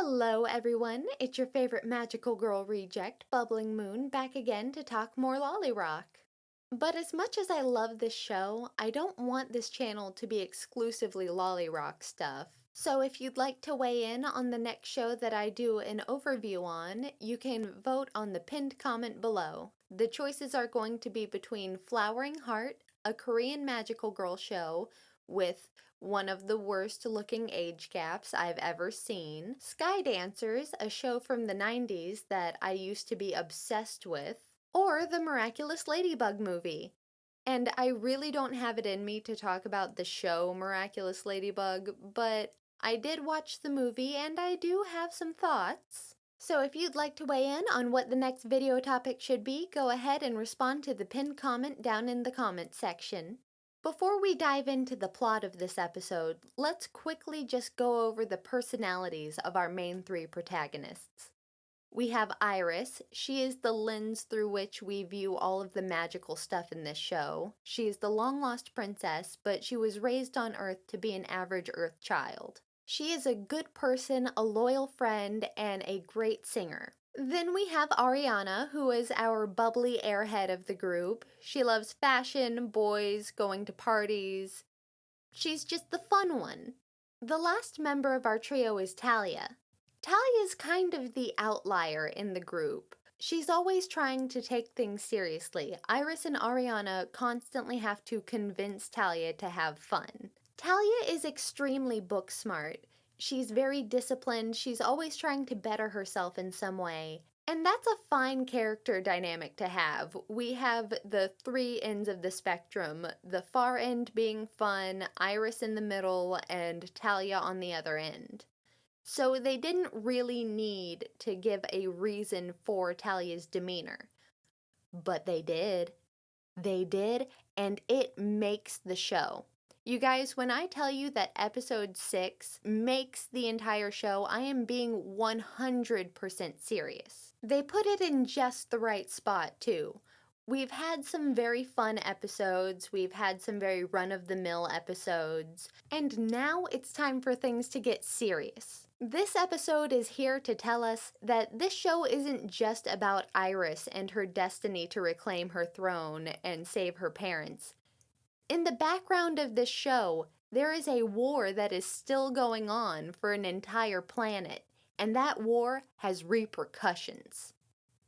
Hello everyone, it's your favorite magical girl reject, Bubbling Moon, back again to talk more LoliRock. But as much as I love this show, I don't want this channel to be exclusively LoliRock stuff. So if you'd like to weigh in on the next show that I do an overview on, you can vote on the pinned comment below. The choices are going to be between Flowering Heart, a Korean magical girl show with one of the worst looking age gaps I've ever seen, Sky Dancers, a show from the 90s that I used to be obsessed with, or the Miraculous Ladybug movie. And I really don't have it in me to talk about the show Miraculous Ladybug, but I did watch the movie and I do have some thoughts. So if you'd like to weigh in on what the next video topic should be, go ahead and respond to the pinned comment down in the comment section. Before we dive into the plot of this episode, let's quickly just go over the personalities of our main three protagonists. We have Iris. She is the lens through which we view all of the magical stuff in this show. She is the long-lost princess, but she was raised on Earth to be an average Earth child. She is a good person, a loyal friend, and a great singer. Then we have Ariana, who is our bubbly airhead of the group. She loves fashion, boys, going to parties. She's just the fun one. The last member of our trio is Talia. Talia is kind of the outlier in the group. She's always trying to take things seriously. Iris and Ariana constantly have to convince Talia to have fun. Talia is extremely book smart. She's very disciplined, she's always trying to better herself in some way. And that's a fine character dynamic to have. We have the three ends of the spectrum, the far end being fun, Iris in the middle, and Talia on the other end. So they didn't really need to give a reason for Talia's demeanor. But they did. They did, and it makes the show. You guys, when I tell you that episode 6 makes the entire show, I am being 100% serious. They put it in just the right spot, too. We've had some very fun episodes, we've had some very run-of-the-mill episodes, and now it's time for things to get serious. This episode is here to tell us that this show isn't just about Iris and her destiny to reclaim her throne and save her parents. In the background of this show, there is a war that is still going on for an entire planet, and that war has repercussions.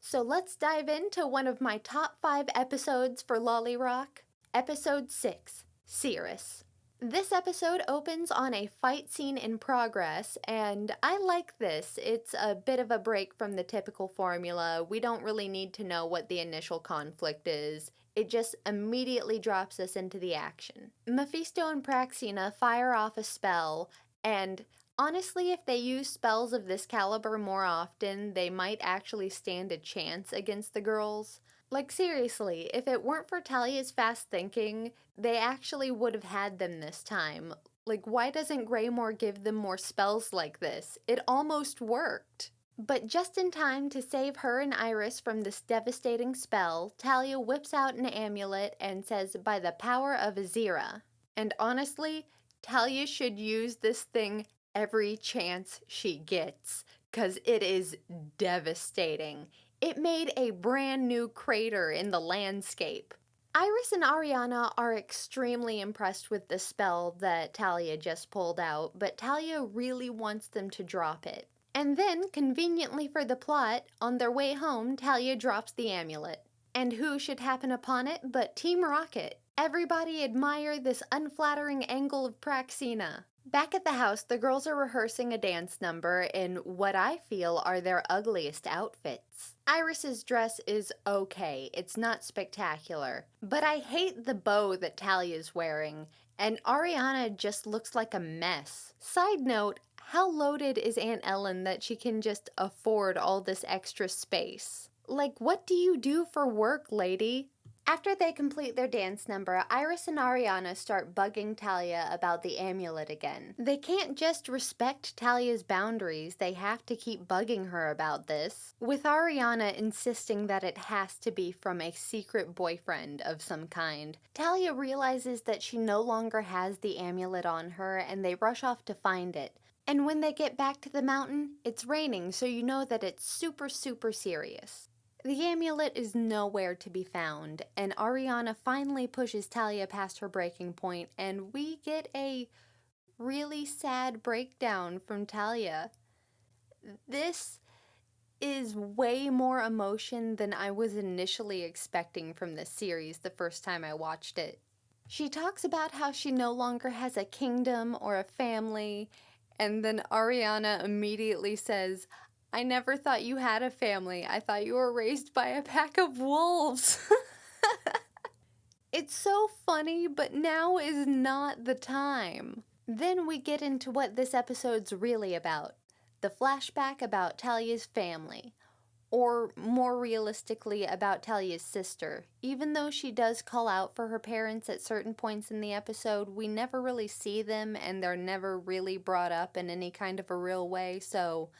So let's dive into one of my top 5 episodes for LoliRock. Episode 6, Cirrus. This episode opens on a fight scene in progress, and I like this. It's a bit of a break from the typical formula. We don't really need to know what the initial conflict is. It just immediately drops us into the action. Mephisto and Praxina fire off a spell, and honestly, if they use spells of this caliber more often, they might actually stand a chance against the girls. Like seriously, if it weren't for Talia's fast thinking, they actually would have had them this time. Like, why doesn't Greymore give them more spells like this? It almost worked. But just in time to save her and Iris from this devastating spell, Talia whips out an amulet and says, "By the power of Azira." And honestly, Talia should use this thing every chance she gets, 'cause it is devastating. It made a brand new crater in the landscape. Iris and Ariana are extremely impressed with the spell that Talia just pulled out, but Talia really wants them to drop it. And then, conveniently for the plot, on their way home, Talia drops the amulet. And who should happen upon it but Team Rocket? Everybody admire this unflattering angle of Praxina. Back at the house, the girls are rehearsing a dance number in what I feel are their ugliest outfits. Iris's dress is okay, it's not spectacular, but I hate the bow that Talia's wearing, and Ariana just looks like a mess. Side note, how loaded is Aunt Ellen that she can just afford all this extra space? Like, what do you do for work, lady? After they complete their dance number, Iris and Ariana start bugging Talia about the amulet again. They can't just respect Talia's boundaries, they have to keep bugging her about this, with Ariana insisting that it has to be from a secret boyfriend of some kind. Talia realizes that she no longer has the amulet on her and they rush off to find it. And when they get back to the mountain, it's raining, so you know that it's super, super serious. The amulet is nowhere to be found, and Ariana finally pushes Talia past her breaking point, and we get a really sad breakdown from Talia. This is way more emotion than I was initially expecting from this series the first time I watched it. She talks about how she no longer has a kingdom or a family, and then Ariana immediately says, I never thought you had a family. I thought you were raised by a pack of wolves. It's so funny, but now is not the time. Then we get into what this episode's really about. The flashback about Talia's family. Or more realistically, about Talia's sister. Even though she does call out for her parents at certain points in the episode, we never really see them and they're never really brought up in any kind of a real way, so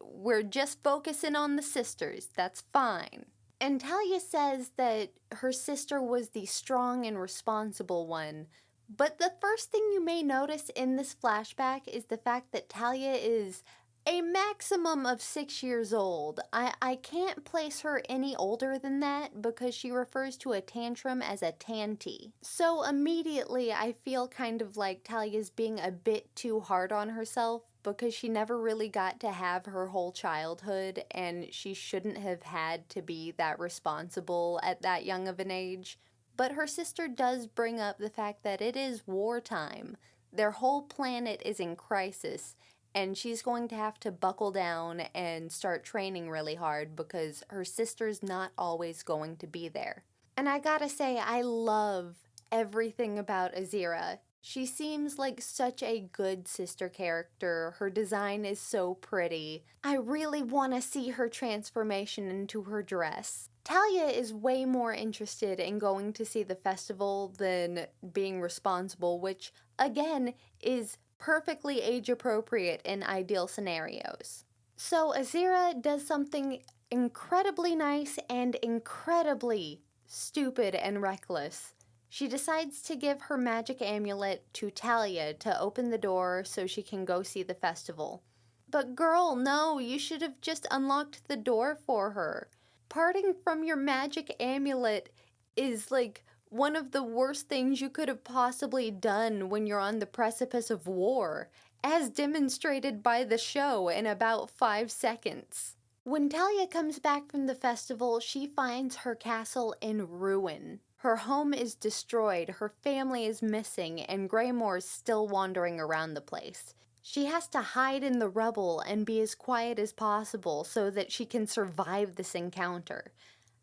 we're just focusing on the sisters. That's fine. And Talia says that her sister was the strong and responsible one. But the first thing you may notice in this flashback is the fact that Talia is a maximum of 6 years old. I can't place her any older than that because she refers to a tantrum as a tanty. So immediately I feel kind of like Talia's being a bit too hard on herself because she never really got to have her whole childhood and she shouldn't have had to be that responsible at that young of an age. But her sister does bring up the fact that it is wartime. Their whole planet is in crisis. And she's going to have to buckle down and start training really hard because her sister's not always going to be there. And I gotta say, I love everything about Azira. She seems like such a good sister character. Her design is so pretty. I really want to see her transformation into her dress. Talia is way more interested in going to see the festival than being responsible, which, again, is perfectly age-appropriate in ideal scenarios. So Azira does something incredibly nice and incredibly stupid and reckless. She decides to give her magic amulet to Talia to open the door so she can go see the festival. But girl, no, you should have just unlocked the door for her. Parting from your magic amulet is like one of the worst things you could have possibly done when you're on the precipice of war, as demonstrated by the show in about 5 seconds. When Talia comes back from the festival, she finds her castle in ruin. Her home is destroyed, her family is missing, and Greymore's still wandering around the place. She has to hide in the rubble and be as quiet as possible so that she can survive this encounter.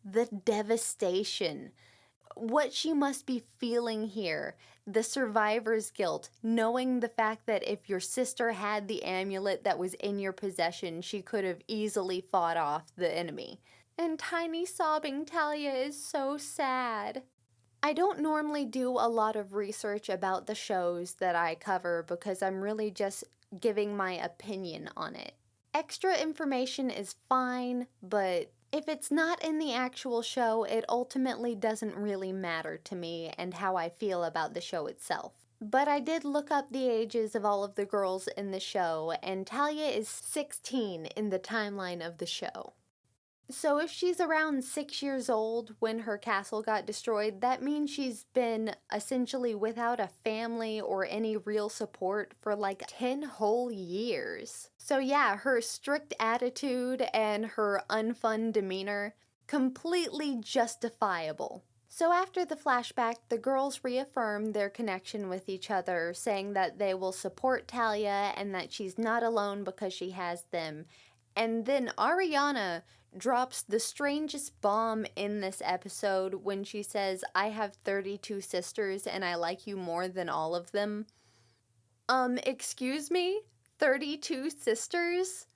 The devastation. What she must be feeling here, the survivor's guilt, knowing the fact that if your sister had the amulet that was in your possession, she could have easily fought off the enemy. And tiny sobbing Talia is so sad. I don't normally do a lot of research about the shows that I cover because I'm really just giving my opinion on it. Extra information is fine, but if it's not in the actual show, it ultimately doesn't really matter to me and how I feel about the show itself. But I did look up the ages of all of the girls in the show, and Talia is 16 in the timeline of the show. So if she's around 6 years old when her castle got destroyed, that means she's been essentially without a family or any real support for like 10 whole years. So yeah, her strict attitude and her unfun demeanor, completely justifiable. So after the flashback, the girls reaffirm their connection with each other, saying that they will support Talia and that she's not alone because she has them. And then Ariana drops the strangest bomb in this episode when she says, I have 32 sisters and I like you more than all of them. Excuse me? 32 sisters?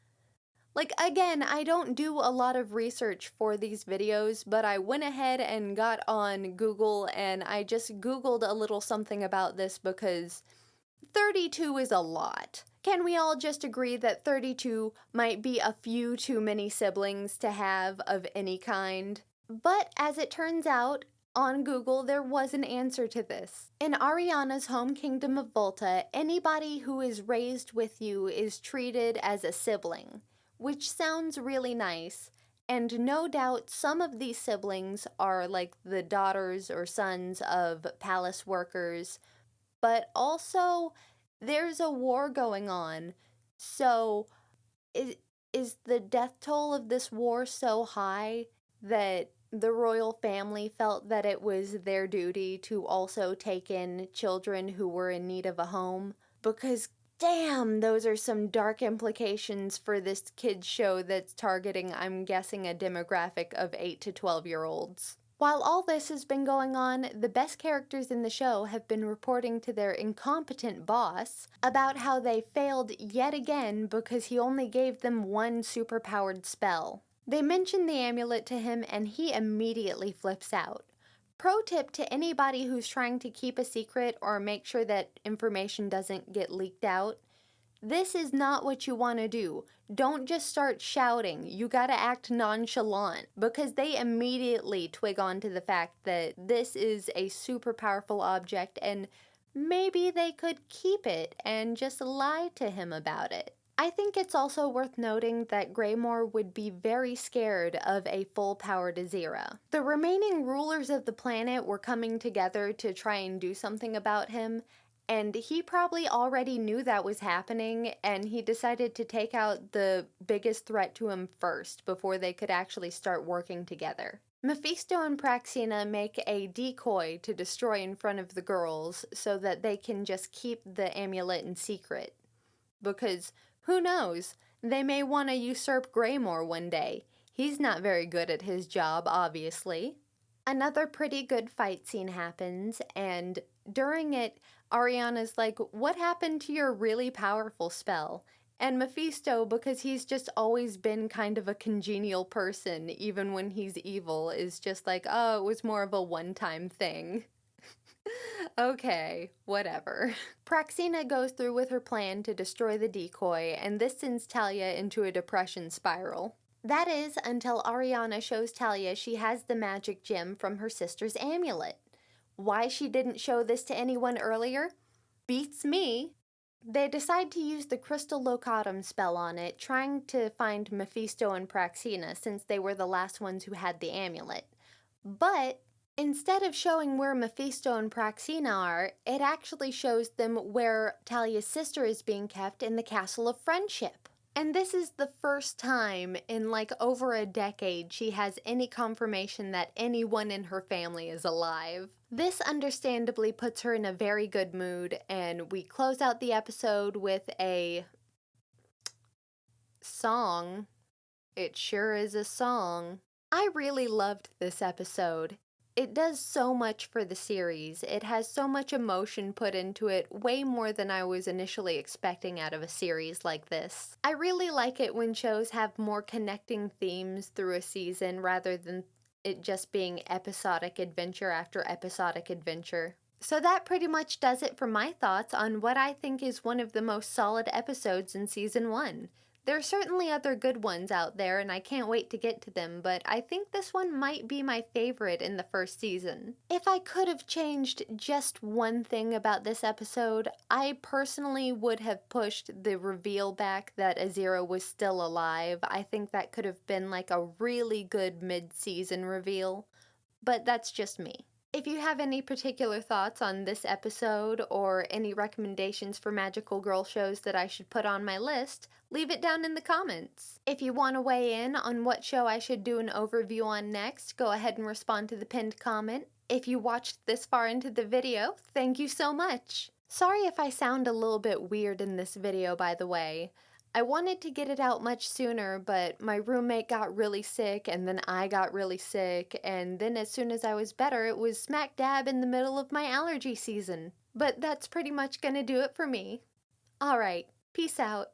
Like, again, I don't do a lot of research for these videos, but I went ahead and got on Google and I just Googled a little something about this because 32 is a lot. Can we all just agree that 32 might be a few too many siblings to have of any kind? But as it turns out, On Google, there was an answer to this. In Ariana's home kingdom of Volta, anybody who is raised with you is treated as a sibling, which sounds really nice. And no doubt some of these siblings are like the daughters or sons of palace workers, but also there's a war going on. So is, is the death toll of this war so high that the royal family felt that it was their duty to also take in children who were in need of a home? Because damn, those are some dark implications for this kids show that's targeting, I'm guessing, a demographic of 8 to 12-year-olds. While all this has been going on, the best characters in the show have been reporting to their incompetent boss about how they failed yet again because he only gave them one superpowered spell. They mention the amulet to him and he immediately flips out. Pro tip to anybody who's trying to keep a secret or make sure that information doesn't get leaked out: this is not what you want to do. Don't just start shouting. You gotta act nonchalant, because they immediately twig on to the fact that this is a super powerful object and maybe they could keep it and just lie to him about it. I think it's also worth noting that Greymore would be very scared of a full-powered Azira. The remaining rulers of the planet were coming together to try and do something about him, and he probably already knew that was happening, and he decided to take out the biggest threat to him first before they could actually start working together. Mephisto and Praxina make a decoy to destroy in front of the girls so that they can just keep the amulet in secret. Because, who knows, they may want to usurp Greymore one day. He's not very good at his job, obviously. Another pretty good fight scene happens, and during it, Ariana's like, "What happened to your really powerful spell?" And Mephisto, because he's just always been kind of a congenial person, even when he's evil, is just like, "Oh, it was more of a one-time thing." Okay, whatever. Praxina goes through with her plan to destroy the decoy, and this sends Talia into a depression spiral. That is, until Ariana shows Talia she has the magic gem from her sister's amulet. Why she didn't show this to anyone earlier? Beats me. They decide to use the Crystal Locatum spell on it, trying to find Mephisto and Praxina since they were the last ones who had the amulet. But instead of showing where Mephisto and Praxina are, it actually shows them where Talia's sister is being kept in the Castle of Friendship. And this is the first time in like over a decade she has any confirmation that anyone in her family is alive. This understandably puts her in a very good mood, and we close out the episode with a song. It sure is a song. I really loved this episode. It does so much for the series. It has so much emotion put into it, way more than I was initially expecting out of a series like this. I really like it when shows have more connecting themes through a season rather than it just being episodic adventure after episodic adventure. So that pretty much does it for my thoughts on what I think is one of the most solid episodes in Season 1. There are certainly other good ones out there, and I can't wait to get to them, but I think this one might be my favorite in the first season. If I could have changed just one thing about this episode, I personally would have pushed the reveal back that Azira was still alive. I think that could have been like a really good mid-season reveal, but that's just me. If you have any particular thoughts on this episode or any recommendations for magical girl shows that I should put on my list, leave it down in the comments. If you want to weigh in on what show I should do an overview on next, go ahead and respond to the pinned comment. If you watched this far into the video, thank you so much. Sorry if I sound a little bit weird in this video, by the way. I wanted to get it out much sooner, but my roommate got really sick, and then I got really sick, and then as soon as I was better, it was smack dab in the middle of my allergy season. But that's pretty much gonna do it for me. Alright, peace out.